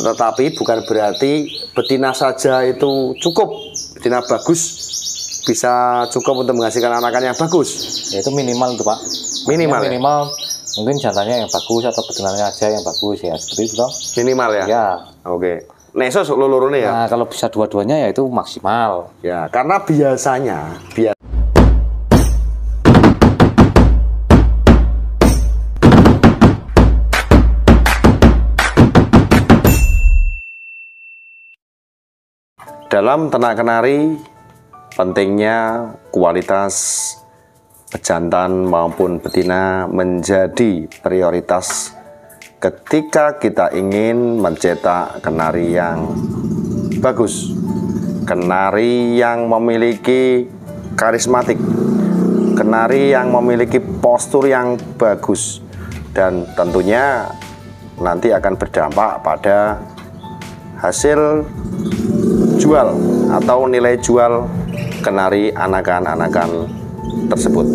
Tetapi bukan berarti betina saja itu cukup. Betina bagus bisa cukup untuk menghasilkan anakan yang bagus. Ya, itu minimal tuh Pak. Minimal. Minimal mungkin jantannya yang bagus atau betinanya aja yang bagus ya, seperti itu toh. Minimal ya. Ya. Oke. Neso lulurune ya. Nah, kalau bisa dua-duanya ya itu maksimal. Ya, karena biasanya dalam ternak kenari pentingnya kualitas pejantan maupun betina menjadi prioritas ketika kita ingin mencetak kenari yang bagus, kenari yang memiliki karismatik, kenari yang memiliki postur yang bagus, dan tentunya nanti akan berdampak pada hasil jual atau nilai jual kenari anakan-anakan tersebut.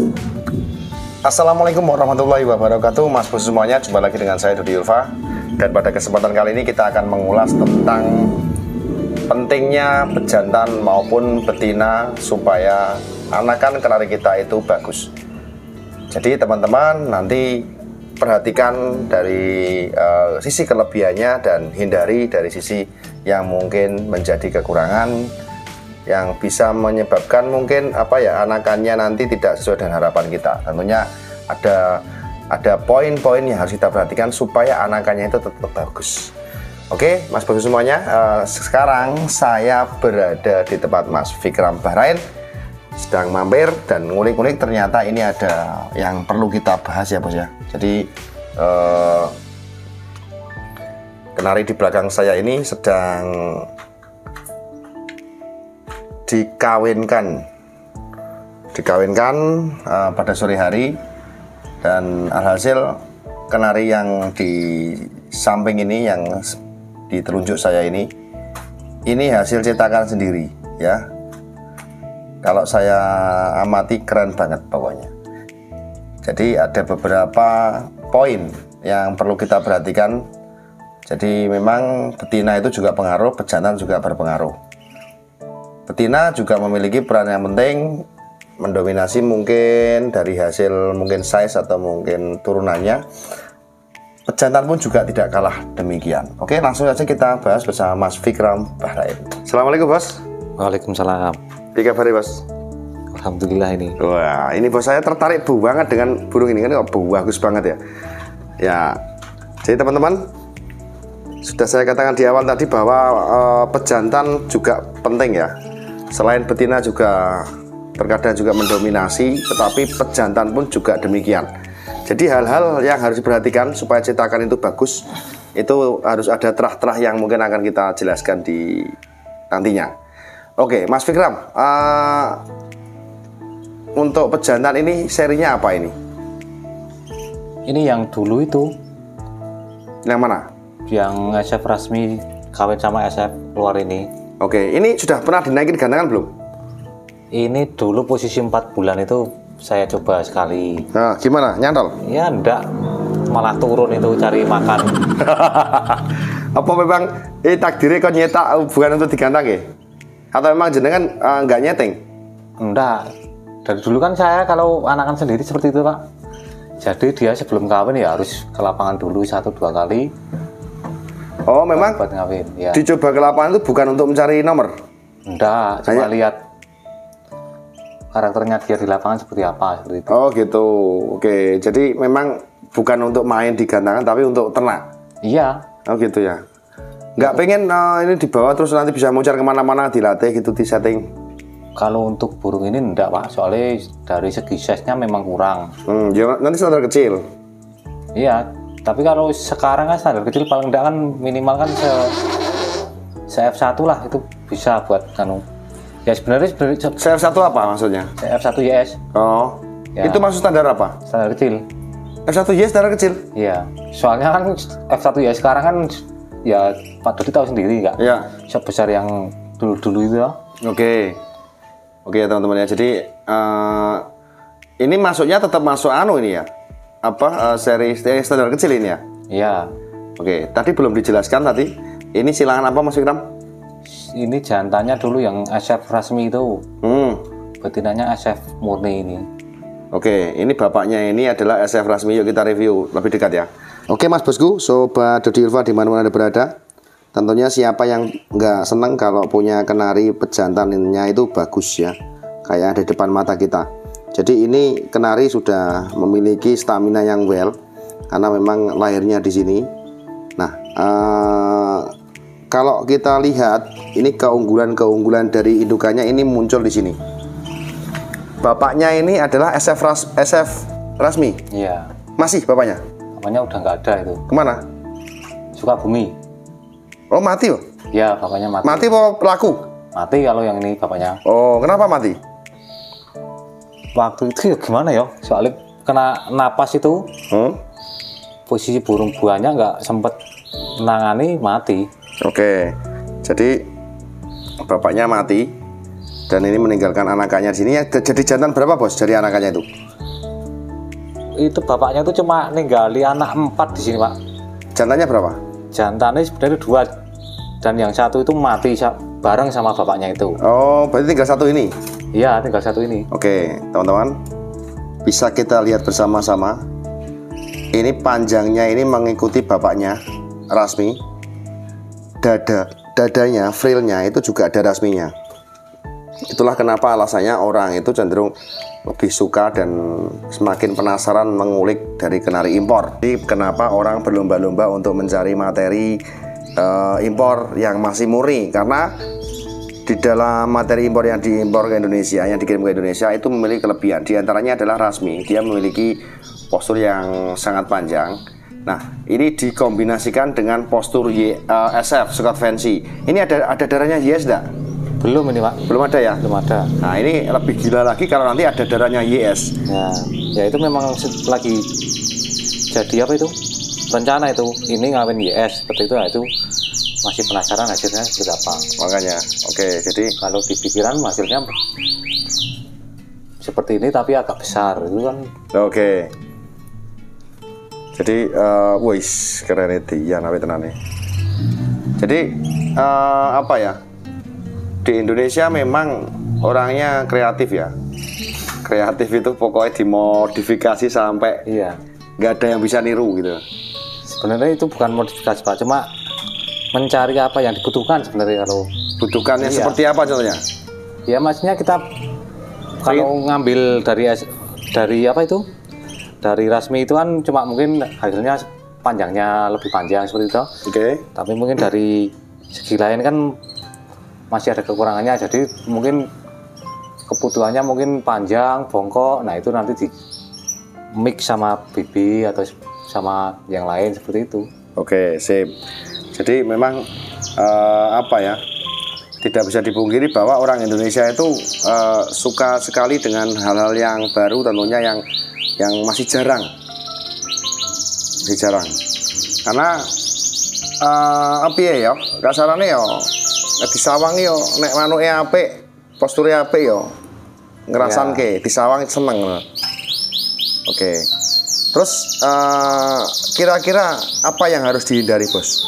Assalamualaikum warahmatullahi wabarakatuh, Mas Bos semuanya, jumpa lagi dengan saya Dodi Ulfa. Dan pada kesempatan kali ini kita akan mengulas tentang pentingnya pejantan maupun betina supaya anakan kenari kita itu bagus. Jadi teman-teman nanti perhatikan dari sisi kelebihannya dan hindari dari sisi yang mungkin menjadi kekurangan yang bisa menyebabkan mungkin anakannya nanti tidak sesuai dengan harapan kita. Tentunya ada poin-poin yang harus kita perhatikan supaya anakannya itu tetap bagus. Oke, Mas Bos semuanya, sekarang saya berada di tempat Mas Fikram Bahrain, sedang mampir dan ngulik-ngulik, ternyata ini ada yang perlu kita bahas ya Bos ya. Jadi kenari di belakang saya ini sedang dikawinkan pada sore hari, dan alhasil kenari yang di samping ini, yang di telunjuk saya ini hasil cetakan sendiri ya. Kalau saya amati keren banget pokoknya. Jadi ada beberapa poin yang perlu kita perhatikan. Jadi memang betina itu juga pengaruh, pejantan juga berpengaruh. Betina juga memiliki peran yang penting, mendominasi mungkin dari hasil mungkin size atau mungkin turunannya. Pejantan pun juga tidak kalah demikian. Oke, langsung saja kita bahas bersama Mas Fikram Bahrain. Assalamualaikum Bos. Waalaikumsalam. Apa kabar Bos? Alhamdulillah ini. Wah, ini Bos, saya tertarik banget dengan burung ini, kan bagus banget ya. Ya, jadi teman-teman, sudah saya katakan di awal tadi bahwa pejantan juga penting ya. Selain betina juga terkadang juga mendominasi, tetapi pejantan pun juga demikian. Jadi hal-hal yang harus diperhatikan supaya cetakan itu bagus, itu harus ada terah-terah yang mungkin akan kita jelaskan di nantinya. Oke, Mas Fikram, untuk pejantan ini serinya apa ini? Ini yang dulu itu. Yang mana? Yang SF Rasmi kawin sama SF luar ini. Oke, ini sudah pernah dinaikin gandangan belum? Ini dulu posisi 4 bulan itu saya coba sekali. Nah, gimana? Nyantol? Ya enggak, malah turun itu cari makan. Apa memang takdirnya kau nyetak bukan untuk digantang ya? Atau memang jenengan nggak nyeting? Enggak, dari dulu kan saya kalau anakan sendiri seperti itu Pak. Jadi dia sebelum kawin ya harus ke lapangan dulu 1-2 kali. Oh memang buat ngawin ya. Dicoba ke lapangan itu bukan untuk mencari nomor? Enggak, cuma lihat karakternya dia di lapangan seperti apa, seperti itu. Oh gitu. Oke, jadi memang bukan untuk main di gantangan tapi untuk ternak? Iya. Oh gitu ya. Nggak pengen ini dibawa terus nanti bisa muncar kemana-mana, dilatih gitu, di setting? Kalau untuk burung ini enggak Pak, soalnya dari segi size-nya memang kurang. Ya, nanti standar kecil? Iya, tapi kalau sekarang kan standar kecil paling enggak kan minimal kan CF1 lah, itu bisa buat kanu. Ya sebenarnya CF1 apa maksudnya? CF1 YS. Oh, ya. Itu maksud standar apa? Standar kecil. F1 YS standar kecil? Iya, soalnya kan F1 YS sekarang kan ya Pak Dodi tahu sendiri nggak? Iya. Sebesar yang dulu-dulu itu ya. Oke ya teman-teman ya. Jadi ini masuknya tetap masuk ini ya? Apa seri standar kecil ini ya? Iya. Oke, tadi belum dijelaskan tadi. Ini silangan apa Mas Fikram? Ini jantannya dulu yang SF Rasmi itu, betinanya SF murni ini. Oke, ini bapaknya ini adalah SF Rasmi. Yuk kita review lebih dekat ya. Oke Mas Bosku, Sobat Dodi Ulfa dimana-mana Anda berada. Tentunya siapa yang nggak seneng kalau punya kenari pejantannya itu bagus ya, kayak ada di depan mata kita. Jadi ini kenari sudah memiliki stamina yang well, karena memang lahirnya di sini. Nah, kalau kita lihat ini keunggulan dari indukannya ini muncul di sini. Bapaknya ini adalah SF Rasmi. Iya. Masih bapaknya? Bapaknya udah nggak ada itu. Kemana? Sukabumi. Oh mati loh? Ya bapaknya mati. Mati apa pelaku? Mati kalau yang ini bapaknya. Oh kenapa mati? Waktu itu ya gimana ya? Soalnya kena napas itu. Posisi burung buahnya nggak sempet menangani, mati. Oke, jadi bapaknya mati dan ini meninggalkan anakannya di sini. Jadi jantan berapa bos dari anakannya itu? Itu bapaknya itu cuma ninggali anak 4 di sini pak. Jantannya berapa? Jantannya sebenarnya 2 dan yang satu itu mati bareng sama bapaknya itu. Oh, berarti tinggal satu ini? Iya, tinggal satu ini. Oke, teman-teman, bisa kita lihat bersama-sama. Ini panjangnya ini mengikuti bapaknya Rasmi. Dadanya, frillnya itu juga ada rasminya. Itulah kenapa alasannya orang itu cenderung lebih suka dan semakin penasaran mengulik dari kenari impor. Jadi kenapa orang berlomba-lomba untuk mencari materi impor yang masih murni, karena di dalam materi impor yang diimpor ke Indonesia, yang dikirim ke Indonesia itu memiliki kelebihan. Di antaranya adalah Rasmi. Dia memiliki postur yang sangat panjang. Nah, ini dikombinasikan dengan postur SF Scott Fancy. Ini ada darahnya YS enggak? Belum ini pak. Belum ada ya? Belum ada. Nah, ini lebih gila lagi kalau nanti ada darahnya YS. Ya itu memang lagi jadi apa itu? Rencana itu. Ini ngawin YS seperti itu. Nah, itu masih penasaran hasilnya seperti apa. Makanya, oke. Jadi kalau di pikiran hasilnya seperti ini tapi agak besar itu kan. Oke. Jadi, wis keren itu ya nawi tenane. Jadi apa ya? Di Indonesia memang orangnya kreatif ya. Kreatif itu pokoknya dimodifikasi sampai nggak ada yang bisa niru gitu. Sebenarnya itu bukan modifikasi pak, cuma mencari apa yang dibutuhkan sebenarnya. Kalau butuhkannya seperti apa contohnya? Ya maksudnya kita kalau ngambil dari apa itu? Dari Rasmi itu kan cuma mungkin hasilnya panjangnya lebih panjang seperti itu. Oke. Tapi mungkin dari segi lain kan masih ada kekurangannya. Jadi mungkin kebutuhannya mungkin panjang, bongkok. Nah itu nanti di mix sama bibi atau sama yang lain seperti itu. Oke, sip. Jadi memang apa ya? Tidak bisa dipungkiri bahwa orang Indonesia itu suka sekali dengan hal-hal yang baru, tentunya yang masih jarang, karena apa ya kasarannya ya disawang yo nek manuke apik, posture apik yo ngerasanke disawang seneng. Oke. Terus kira-kira apa yang harus dihindari bos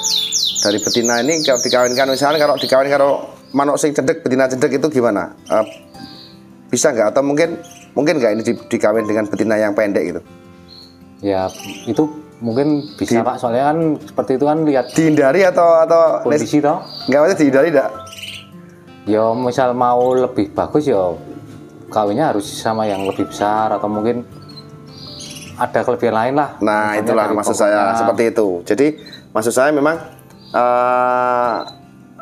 dari betina ini kalau dikawinkan, misalnya kalau dikawin karo manuk sing cedek, betina cedek itu gimana? Bisa nggak, atau mungkin nggak ini dikawin dengan betina yang pendek gitu? Ya itu mungkin bisa pak, soalnya kan seperti itu kan lihat dihindari atau kondisi toh? Nggak, maksudnya dihindari enggak? Ya misal mau lebih bagus ya kawinnya harus sama yang lebih besar, atau mungkin ada kelebihan lain lah. Nah misalnya itulah maksud saya seperti itu. Jadi maksud saya memang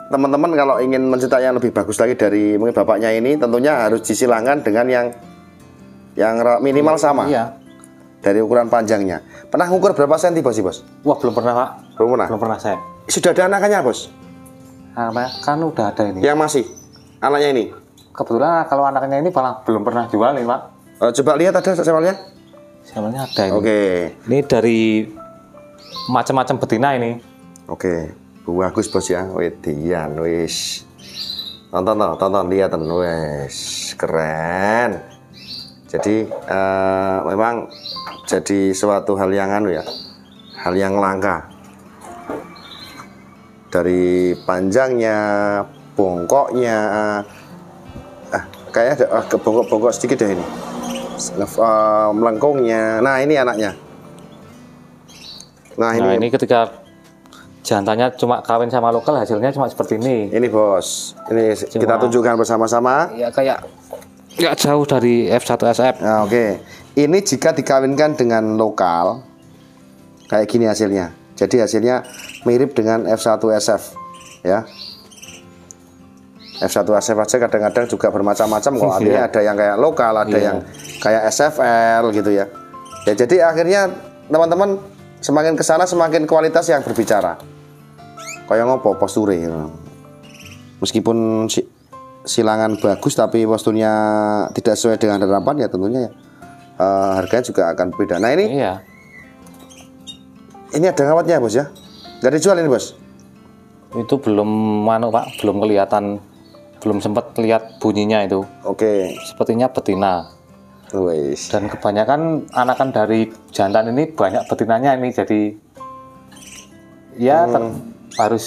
teman-teman kalau ingin mencetak yang lebih bagus lagi dari mungkin bapaknya ini, tentunya harus disilangkan dengan yang minimal sama dari ukuran panjangnya. Pernah ngukur berapa senti bos? Wah belum pernah pak. Belum pernah saya. Sudah ada anakannya bos? Kan udah ada ini. Yang masih anaknya ini? Kebetulan kalau anaknya ini malah belum pernah jual nih pak. Coba lihat ada sampelnya. Sampelnya ada ini. Oke. Ini dari macam-macam betina ini. Oke. Bagus bos ya. Wedian wis. Tonton lihat wis keren. Jadi memang jadi suatu hal yang hal yang langka. dari panjangnya, bongkoknya, kayaknya ada agak bongkok-bongkok sedikit deh ini. Melengkungnya. Nah, ini anaknya. Nah, ini ketika jantannya cuma kawin sama lokal, hasilnya cuma seperti ini. Ini bos, ini kita tunjukkan bersama-sama. Ya kayak nggak jauh dari F1SF. Nah, oke. Ini jika dikawinkan dengan lokal, kayak gini hasilnya. Jadi hasilnya mirip dengan F1SF, ya. F1SF aja kadang-kadang juga bermacam-macam kok. Artinya ada yang kayak lokal, ada yang kayak SFL gitu ya. Ya jadi akhirnya teman-teman semakin kesana semakin kualitas yang berbicara. Kayak ngopo posture. Meskipun silangan bagus tapi posturnya tidak sesuai dengan harapan ya tentunya ya harganya juga akan berbeda. Nah ini, ini ada ngawatnya bos ya? Nggak dijual ini bos? Itu belum Pak, belum kelihatan, belum sempat lihat bunyinya itu. Oke. Sepertinya betina. Wais. Dan kebanyakan anakan dari jantan ini banyak betinanya ini, jadi ya harus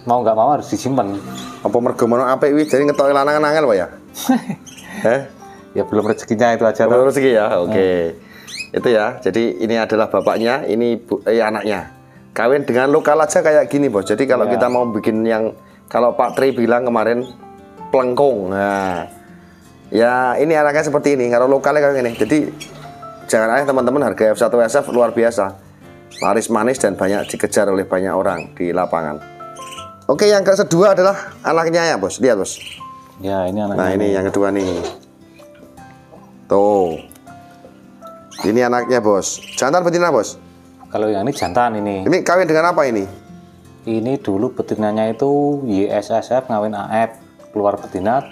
mau nggak mau harus disimpan. Apa mergo mono apik wi jadi ngetoki lanangan angel Pak ya? Ya belum rezekinya itu aja. Belum rezeki ya. Oke. Itu ya. Jadi ini adalah bapaknya, ini anaknya. Kawin dengan lokal aja kayak gini bos. Jadi kalau kita mau bikin yang kalau Pak Tri bilang kemarin pelengkung. Nah, ya ini anaknya seperti ini. Kalau lokalnya kayak gini. Jadi jangan aneh teman-teman, harga F1SF luar biasa. Laris manis dan banyak dikejar oleh banyak orang di lapangan. Oke, yang kedua adalah anaknya ya bos. Lihat bos. Ya ini anaknya. Nah ini yang kedua nih. Tuh. Ini anaknya bos. Jantan betina bos? Kalau yang ini jantan ini. Ini kawin dengan apa ini? Ini dulu betinanya itu YSSF ngawin AF, keluar betina.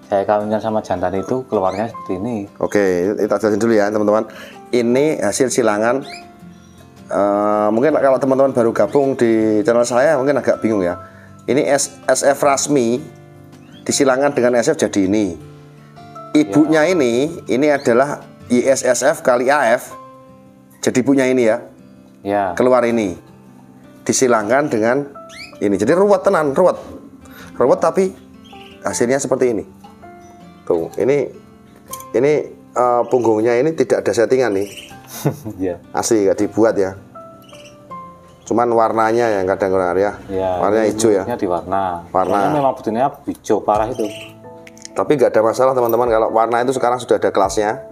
Saya kawinkan sama jantan itu, keluarnya seperti ini. Oke, kita jelasin dulu ya teman-teman. Ini hasil silangan. Mungkin kalau teman-teman baru gabung di channel saya mungkin agak bingung ya. Ini SF Rasmi disilangkan dengan SF jadi ini. Ibunya ini adalah ISSF kali AF. Jadi ibunya ini ya. Ya. Keluar ini. Disilangkan dengan ini. Jadi ruwet tenan, ruwet. Ruwet tapi hasilnya seperti ini. Tuh, ini punggungnya ini tidak ada settingan nih. Asli gak dibuat ya. Cuman warnanya yang kadang kurang ya. Warnanya hijau ya. Di warna. Warna. Memang betinanya hijau parah itu. Tapi nggak ada masalah teman-teman, kalau warna itu sekarang sudah ada kelasnya,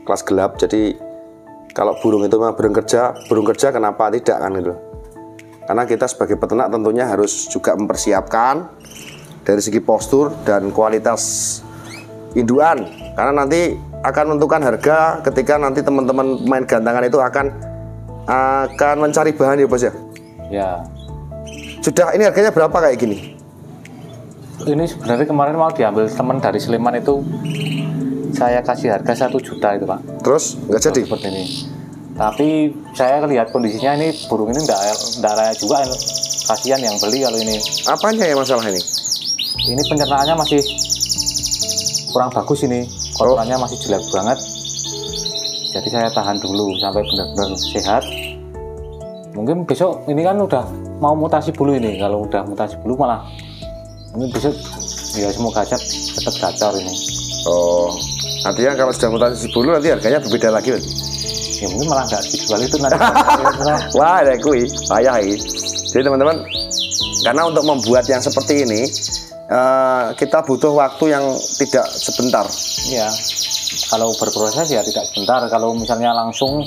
kelas gelap. Jadi kalau burung itu memang burung kerja kenapa tidak kan gitu. Karena kita sebagai peternak tentunya harus juga mempersiapkan dari segi postur dan kualitas induan. Karena nanti akan menentukan harga ketika nanti teman-teman pemain gantangan itu akan mencari bahan ya bos ya. Ya. Sudah, ini harganya berapa kayak gini? Ini sebenarnya kemarin mau diambil teman dari Sleman itu, saya kasih harga 1 juta itu Pak. Terus nggak jadi? Seperti ini. Tapi saya lihat kondisinya ini burung ini enggak layak juga, kasihan yang beli kalau ini. Apanya ya masalah ini? Ini pencernaannya masih kurang bagus ini, kotorannya masih jelek banget. Jadi saya tahan dulu sampai benar-benar sehat. Mungkin besok ini kan udah mau mutasi bulu ini, kalau udah mutasi bulu malah ini besok ya semoga aja tetap gacor ini. Oh, artinya kalau sudah mutasi bulu nanti harganya berbeda lagi nanti? Ya mungkin malah nggak dijual itu nanti. Wah, ada kui, payah ini. Jadi teman-teman, karena untuk membuat yang seperti ini kita butuh waktu yang tidak sebentar. Iya. Kalau berproses ya tidak sebentar. Kalau misalnya langsung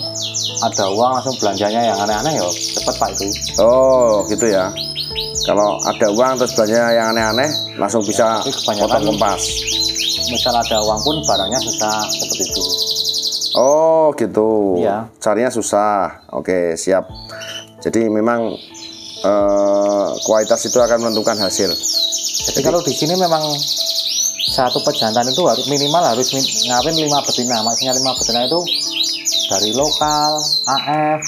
ada uang langsung belanjanya yang aneh-aneh ya cepat Pak itu. Oh, gitu ya. Kalau ada uang terus belanja yang aneh-aneh langsung bisa potong kompas. Misal ada uang pun barangnya susah seperti itu. Oh gitu. Iya. Carinya susah. Oke, siap. Jadi memang kualitas itu akan menentukan hasil. Jadi kalau di sini memang satu pejantan itu harus minimal harus ngawin 5 betina. Maksudnya 5 betina itu dari lokal, AF,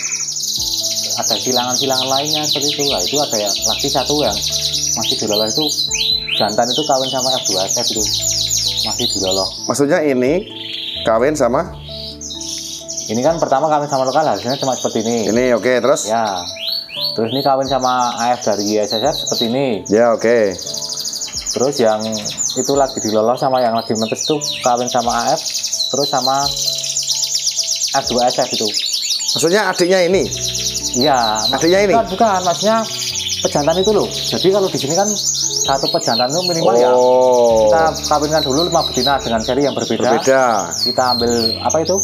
ada silangan-silangan lainnya seperti itu. Nah, itu ada yang lagi satu yang masih diloloh itu jantan itu kawin sama F2SF itu masih diloloh. Maksudnya ini kawin sama? Ini kan pertama kawin sama lokal hasilnya cuma seperti ini. Ini oke, terus? Ya. Terus ini kawin sama AF dari ISSF seperti ini. Ya, oke. Terus yang itu lagi dilolos sama yang lagi menetes itu kawin sama AF, terus sama F2SF itu. Maksudnya adiknya ini? Iya. Adiknya ini? Bukan, maksudnya pejantan itu loh. Jadi kalau di sini kan satu pejantan itu minimal ya. Kita kawinkan dulu 5 betina dengan seri yang berbeda. Kita ambil apa itu?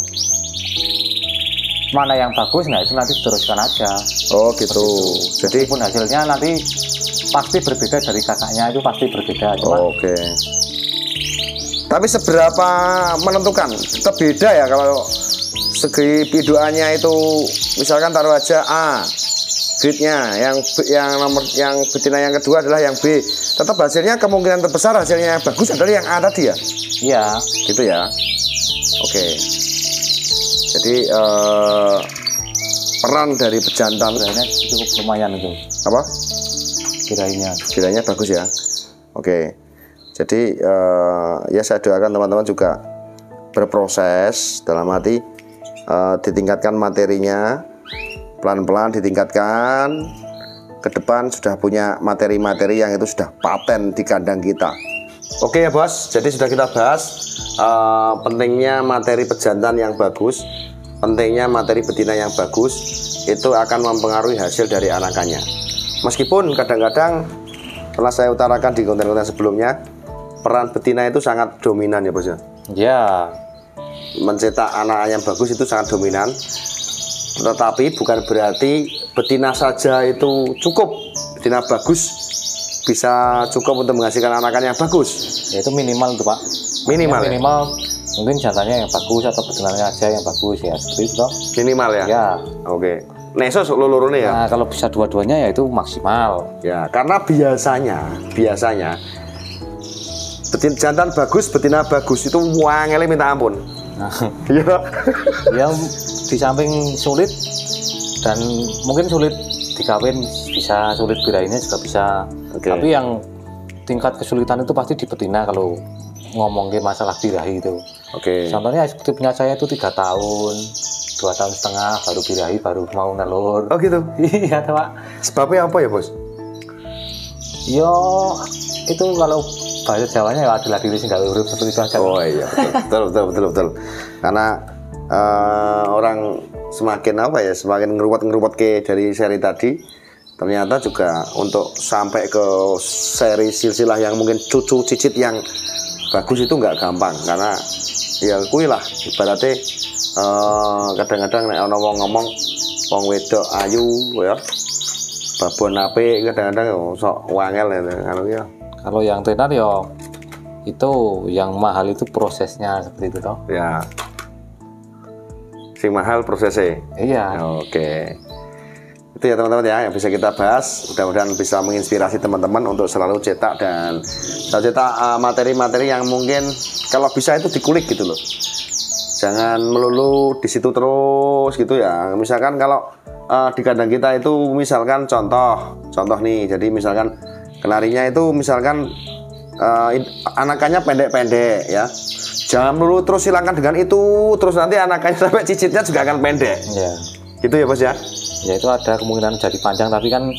Mana yang bagus, nah itu nanti diteruskan aja. Oh gitu. Jadi pun hasilnya nanti pasti berbeda dari kakaknya, itu pasti berbeda. Cuma oke. Tapi seberapa menentukan? Tetap beda ya kalau segi piduannya itu, misalkan taruh aja A grade-nya, yang nomor yang betina yang kedua adalah yang B. Tetap hasilnya kemungkinan terbesar hasilnya yang bagus adalah yang A tadi ya? Iya. Gitu ya. Oke. Jadi peran dari pejantan cukup lumayan itu. Apa? Kiranya bagus ya. Oke. Jadi ya saya doakan teman-teman juga berproses dalam arti ditingkatkan materinya, pelan-pelan ditingkatkan. Ke depan sudah punya materi-materi yang itu sudah paten di kandang kita. Oke ya bos, jadi sudah kita bahas pentingnya materi pejantan yang bagus, pentingnya materi betina yang bagus, itu akan mempengaruhi hasil dari anakannya. Meskipun kadang-kadang telah saya utarakan di konten-konten sebelumnya, peran betina itu sangat dominan ya bos ya. Ya. Mencetak anak yang bagus itu sangat dominan. Tetapi bukan berarti betina saja itu cukup. Betina bagus bisa cukup untuk menghasilkan anakan yang bagus. Ya itu minimal tuh Pak. Minimal ya? Minimal mungkin jantannya yang bagus atau betinanya aja yang bagus ya, seperti itu toh. Minimal ya? Ya. Oke. Nesos lulurune ya? Nah kalau bisa dua-duanya ya itu maksimal. Ya karena biasanya jantan bagus, betina bagus itu wangele minta ampun. Iya. Yang di samping sulit dan mungkin sulit dikawin, bisa sulit birahinya juga bisa. Tapi yang tingkat kesulitan itu pasti di betina kalau ngomongin masalah birahi itu. Contohnya seperti punya saya itu 3 tahun, 2,5 tahun baru birahi, baru mau nelur. Oh gitu? Iya Pak. Sebabnya apa ya bos? Yo itu kalau bahasa Jawanya ya adalah diri sih nggak urip seperti itu aja. Oh iya betul. Karena orang semakin semakin ngeruwet ke dari seri tadi, ternyata juga untuk sampai ke seri silsilah yang mungkin cucu cicit yang bagus itu nggak gampang, karena ya kui lah ibaratnya kadang-kadang nek ana wong ngomong wong wedok ayu ya babon apik, kadang-kadang sok wangel ya. Kalau yang tenar ya itu yang mahal itu prosesnya seperti itu toh. Ya. Sing mahal prosesnya. Iya. Oke. Itu ya teman-teman ya yang bisa kita bahas. Mudah-mudahan bisa menginspirasi teman-teman untuk selalu cetak dan cetak materi-materi yang mungkin kalau bisa itu dikulik gitu loh. Jangan melulu di situ terus gitu ya. Misalkan kalau di kandang kita itu misalkan contoh nih. Jadi misalkan kenarinya itu misalkan anakannya pendek-pendek ya. Jangan melulu terus silangkan dengan itu, terus nanti anakannya sampai cicitnya juga akan pendek. Ya. Gitu ya bos ya? Ya itu ada kemungkinan jadi panjang, tapi kan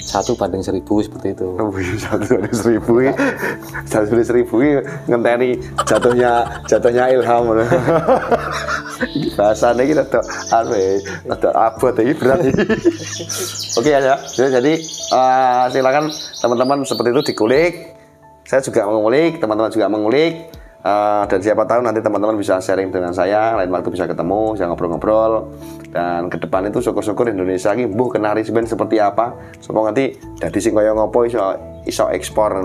1:1000 seperti itu. Oh, 1:1000, 1:1000 ngenteni jatuhnya Ilham. Bahasanya kita ada abot ini berat. Oke ya. Jadi silakan teman-teman seperti itu dikulik. Saya juga mengulik, teman-teman juga mengulik. Dan siapa tahu nanti teman-teman bisa sharing dengan saya, lain waktu bisa ketemu, bisa ngobrol-ngobrol. Dan ke depan itu syukur-syukur Indonesia ini mbuh kenari sebenarnya seperti apa. Supaya nanti dadi sing kaya ngopo iso ekspor.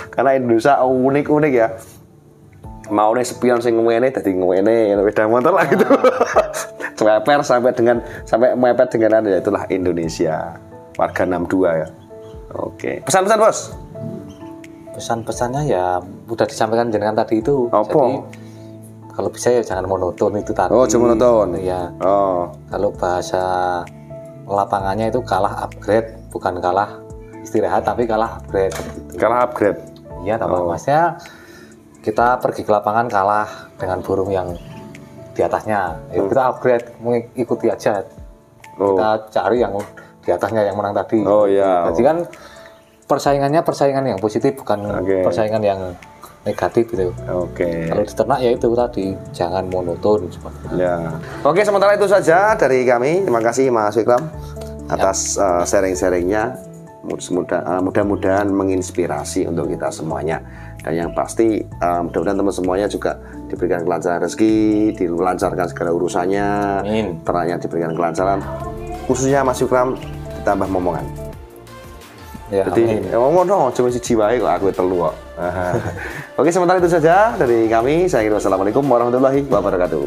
Karena Indonesia unik-unik ya. Mau nih spion sing ngene dadi ngene, beda motor lah gitu. sampai mepet dengan ada, itulah Indonesia. Warga 62 ya. Oke. Pesan-pesan bos. Pesan-pesannya ya udah disampaikan jenengan tadi itu. Apa? Jadi kalau bisa ya jangan monoton itu tadi. Oh, jangan monoton. Ya. Oh. Kalau bahasa lapangannya itu kalah upgrade, bukan kalah istirahat tapi kalah upgrade gitu. Kalah upgrade. Iya, maksudnya kita pergi ke lapangan kalah dengan burung yang di atasnya. Ya, kita upgrade, mengikuti aja. Oh. Kita cari yang di atasnya yang menang tadi. Oh ya. Jadi kan persaingan yang positif, bukan Oke. persaingan yang negatif gitu. Oke. Kalau di ternak ya itu tadi, jangan monoton. Ya. Oke, sementara itu saja dari kami. Terima kasih Mas Vikram atas sharing-sharingnya. Mudah-mudahan menginspirasi untuk kita semuanya. Dan yang pasti mudah-mudahan teman semuanya juga diberikan kelancaran rezeki, dilancarkan segala urusannya, Amin. ternaknya diberikan kelancaran. Khususnya Mas Vikram ditambah momongan. Ya, Jadi ngomong dong, cuma si jiwa kok aku telu kok. Oke, sementara itu saja dari kami. Saya kira wassalamualaikum warahmatullahi wabarakatuh.